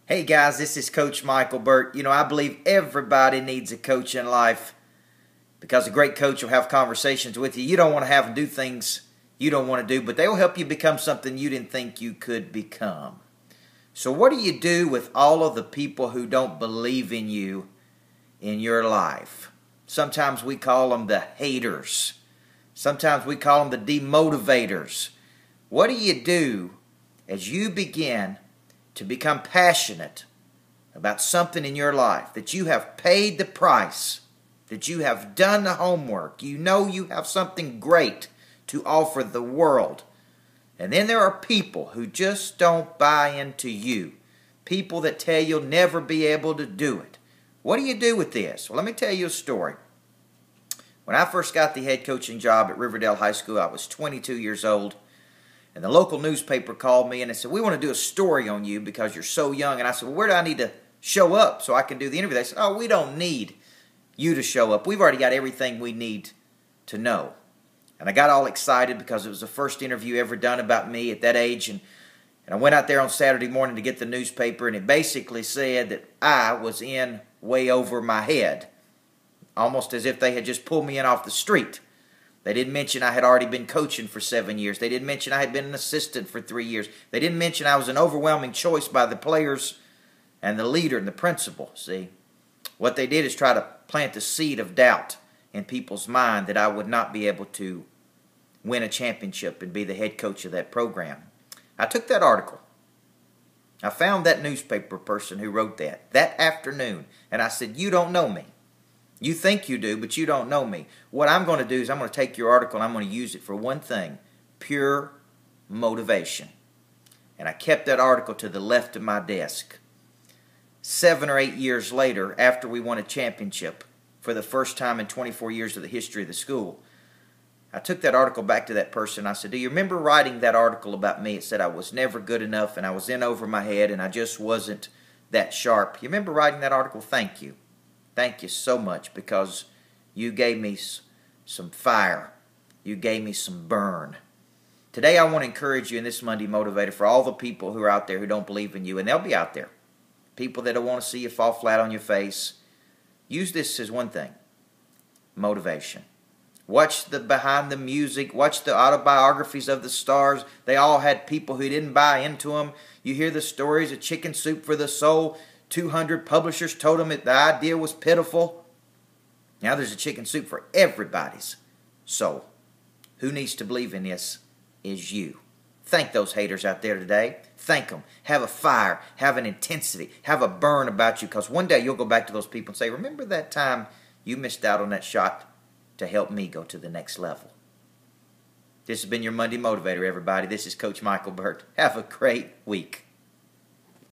Hey guys, this is Coach Michael Burt. I believe everybody needs a coach in life because a great coach will have conversations with you. You don't want to have them do things you don't want to do, but they will help you become something you didn't think you could become. So what do you do with all of the people who don't believe in you in your life? Sometimes we call them the haters. Sometimes we call them the demotivators. What do you do as you begin to become passionate about something in your life, that you have paid the price, that you have done the homework, you know you have something great to offer the world, and then there are people who just don't buy into you, people that tell you'll never be able to do it? What do you do with this? Well, let me tell you a story. When I first got the head coaching job at Riverdale High School, I was 22 years old. And the local newspaper called me and they said, we want to do a story on you because you're so young. And I said, well, where do I need to show up so I can do the interview? They said, oh, we don't need you to show up. We've already got everything we need to know. And I got all excited because it was the first interview ever done about me at that age. And I went out there on Saturday morning to get the newspaper, and it basically said that I was in way over my head, almost as if they had just pulled me in off the street. They didn't mention I had already been coaching for 7 years. They didn't mention I had been an assistant for 3 years. They didn't mention I was an overwhelming choice by the players and the leader and the principal. See, what they did is try to plant the seed of doubt in people's mind that I would not be able to win a championship and be the head coach of that program. I took that article. I found that newspaper person who wrote that afternoon, and I said, you don't know me. You think you do, but you don't know me. What I'm going to do is I'm going to take your article and I'm going to use it for one thing: pure motivation. And I kept that article to the left of my desk. 7 or 8 years later, after we won a championship for the first time in 24 years of the history of the school, I took that article back to that person. I said, do you remember writing that article about me? It said I was never good enough and I was in over my head and I just wasn't that sharp. You remember writing that article? Thank you. Thank you so much, because you gave me some fire. You gave me some burn. Today I want to encourage you in this Monday Motivator for all the people who are out there who don't believe in you, and they'll be out there. People that don't want to see you fall flat on your face. Use this as one thing: motivation. Watch the behind the music. Watch the autobiographies of the stars. They all had people who didn't buy into them. You hear the stories of Chicken Soup for the Soul. 200 publishers told them that the idea was pitiful. Now there's a chicken soup for everybody's soul. Who needs to believe in this is you. Thank those haters out there today. Thank them. Have a fire. Have an intensity. Have a burn about you, because one day you'll go back to those people and say, remember that time you missed out on that shot to help me go to the next level. This has been your Monday Motivator, everybody. This is Coach Michael Burt. Have a great week.